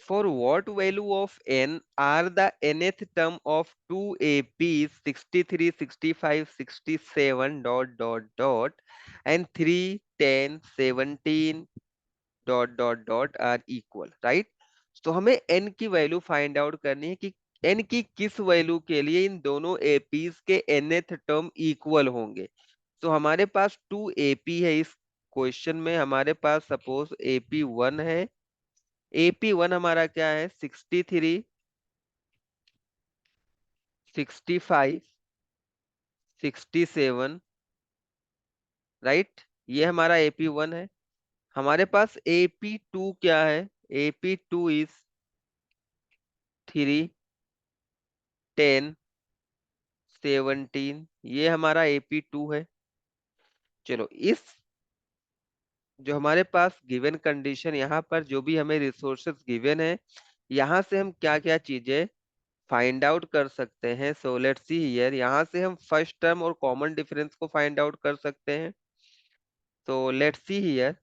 For what value of n are the nth term of 2ap 63, 65, 67 and 3, 10, 17 are equal, right? तो हमें n की value find out करनी है कि n की किस वैल्यू के लिए इन दोनों एपीज के nth टर्म इक्वल होंगे। तो हमारे पास 2ap है, इस क्वेश्चन में हमारे पास सपोज AP1 है। AP1 हमारा क्या है? 63, 65, 67, राइट? ये हमारा AP1 है। हमारे पास AP2 क्या है? AP2 इज 3, 10, 17, ये हमारा AP2 है। चलो, इस जो हमारे पास गिवन कंडीशन, यहाँ पर जो भी हमें रिसोर्सेज गिवन है, यहाँ से हम क्या क्या चीजें फाइंड आउट कर सकते हैं। सो लेट्स सी हियर, यहाँ से हम फर्स्ट टर्म और कॉमन डिफरेंस को फाइंड आउट कर सकते हैं। तो लेट्स सी हियर,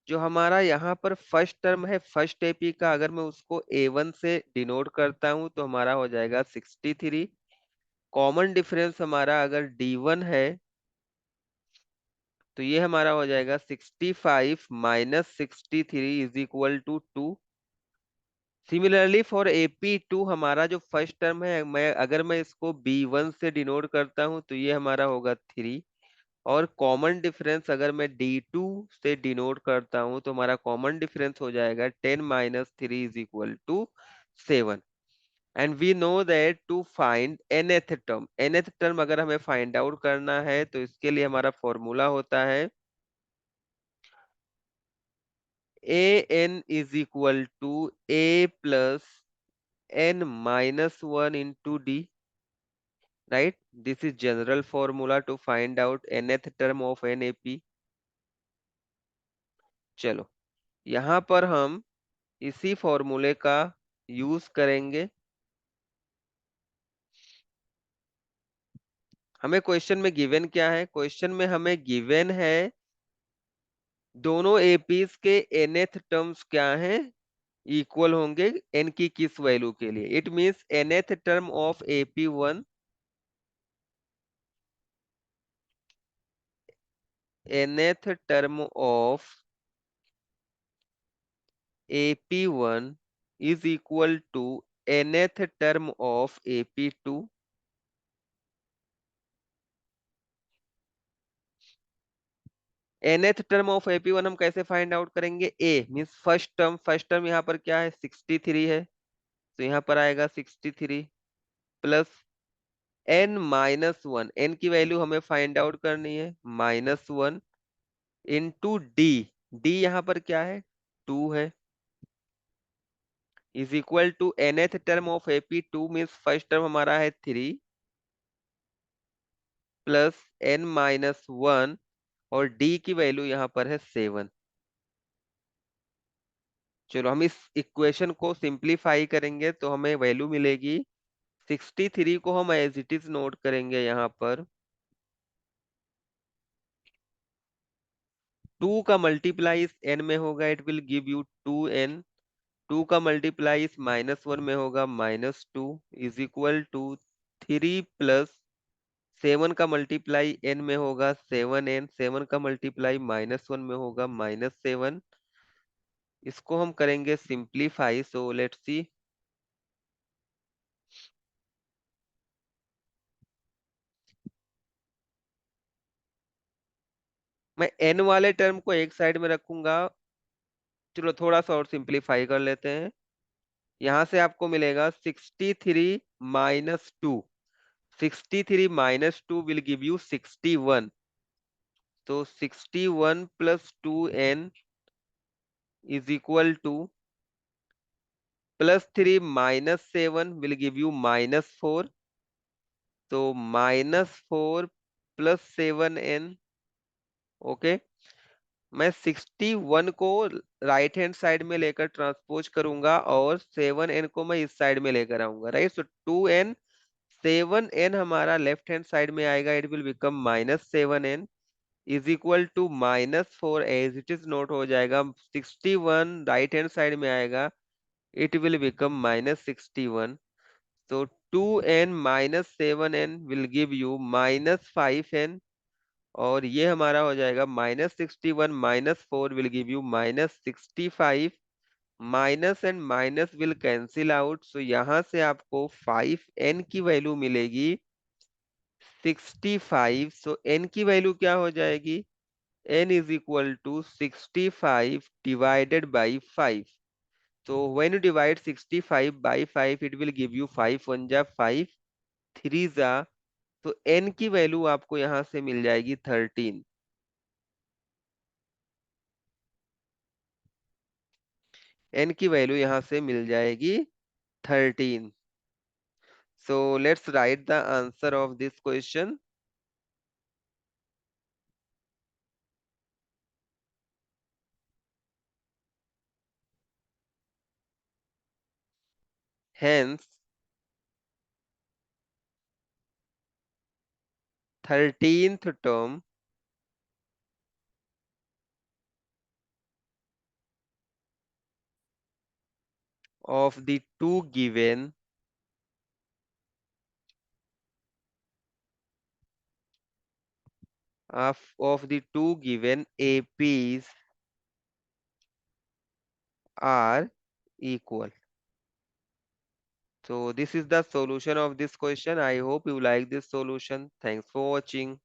जो हमारा यहाँ पर फर्स्ट टर्म है फर्स्ट एपी का, अगर मैं उसको A1 से डिनोट करता हूँ तो हमारा हो जाएगा 63। कॉमन डिफरेंस हमारा अगर D1 है तो ये हमारा हो जाएगा 65 minus 63 is equal to 2। Similarly for AP2 हमारा जो फर्स्ट टर्म है, अगर मैं इसको B1 से डिनोट करता हूँ तो ये हमारा होगा 3। और कॉमन डिफरेंस अगर मैं D2 से डिनोट करता हूँ तो हमारा कॉमन डिफरेंस हो जाएगा 10 minus 3 is equal to 7। And we know that to find nth term अगर हमें फाइंड आउट करना है तो इसके लिए हमारा फॉर्मूला होता है an is equal to a plus n minus 1 into d, right? This is general formula to find out nth term of an AP। चलो, यहाँ पर हम इसी फॉर्मूले का यूज करेंगे। हमें क्वेश्चन में गिवन क्या है? क्वेश्चन में हमें गिवन है दोनों एपीज के nth टर्म्स क्या हैं, इक्वल होंगे n की किस वैल्यू के लिए। It means nth term of AP1, nth term of AP1 is equal to nth term of AP2। nth term of AP1 हम कैसे फाइंड आउट करेंगे? a मीन्स फर्स्ट टर्म यहाँ पर क्या है? 63 है, तो यहाँ पर आएगा 63 प्लस n माइनस 1, n की वैल्यू हमें फाइंड आउट करनी है, -1 इंटू d यहाँ पर क्या है? 2 है, is equal to nth term of AP2 means first term हमारा है 3 प्लस n माइनस 1 और d की वैल्यू यहाँ पर है 7। चलो, हम इस इक्वेशन को सिंप्लीफाई करेंगे तो हमें वैल्यू मिलेगी 63 को हम एज इट इज नोट करेंगे यहाँ पर। 2 का मल्टीप्लाई इस n में होगा, it will give you 2n। 2 का मल्टीप्लाई इस -1 में होगा, -2 इज इक्वल टू 3 प्लस 7 का मल्टीप्लाई n में होगा 7n, 7 का मल्टीप्लाई -1 में होगा -7। इसको हम करेंगे सिंप्लीफाई, सो लेट्स सी। मैं n वाले टर्म को एक साइड में रखूंगा। चलो, थोड़ा सा और सिंप्लीफाई कर लेते हैं। यहाँ से आपको मिलेगा 63 माइनस 2। 63 - 2 will give you 61। तो 61 plus 2n is equal to +3 -7 will give you -4। तो -4 प्लस 7n। ओके, मैं 61 को राइट हैंड साइड में लेकर ट्रांसपोज करूंगा और 7n को मैं इस साइड में लेकर आऊंगा, राइट? सो 2n, 7n हमारा लेफ्ट हैंड साइड में आएगा, it will become -7n is equal to -4 as it is note हो जाएगा। 61 राइट हैंड साइड में आएगा it will become minus 61. So 2n minus 7n will give you minus 5n, और ये हमारा हो जाएगा minus 61 minus 4 will give you minus 65. Minus and minus will cancel out, so यहाँ से आपको 5n की वैल्यू मिलेगी 65. सो n की वैल्यू क्या हो जाएगी? n is equal to 65 divided by 5. So when you divide 65 by 5, it will give you 5 1 जा 5 3 जा, तो n की वैल्यू आपको यहाँ से मिल जाएगी 13. n की वैल्यू यहाँ से मिल जाएगी 13. So let's write the answer of this question. Hence 13th term of the two given of the two given APs are equal. So this is the solution of this question. I hope you like this solution. Thanks for watching.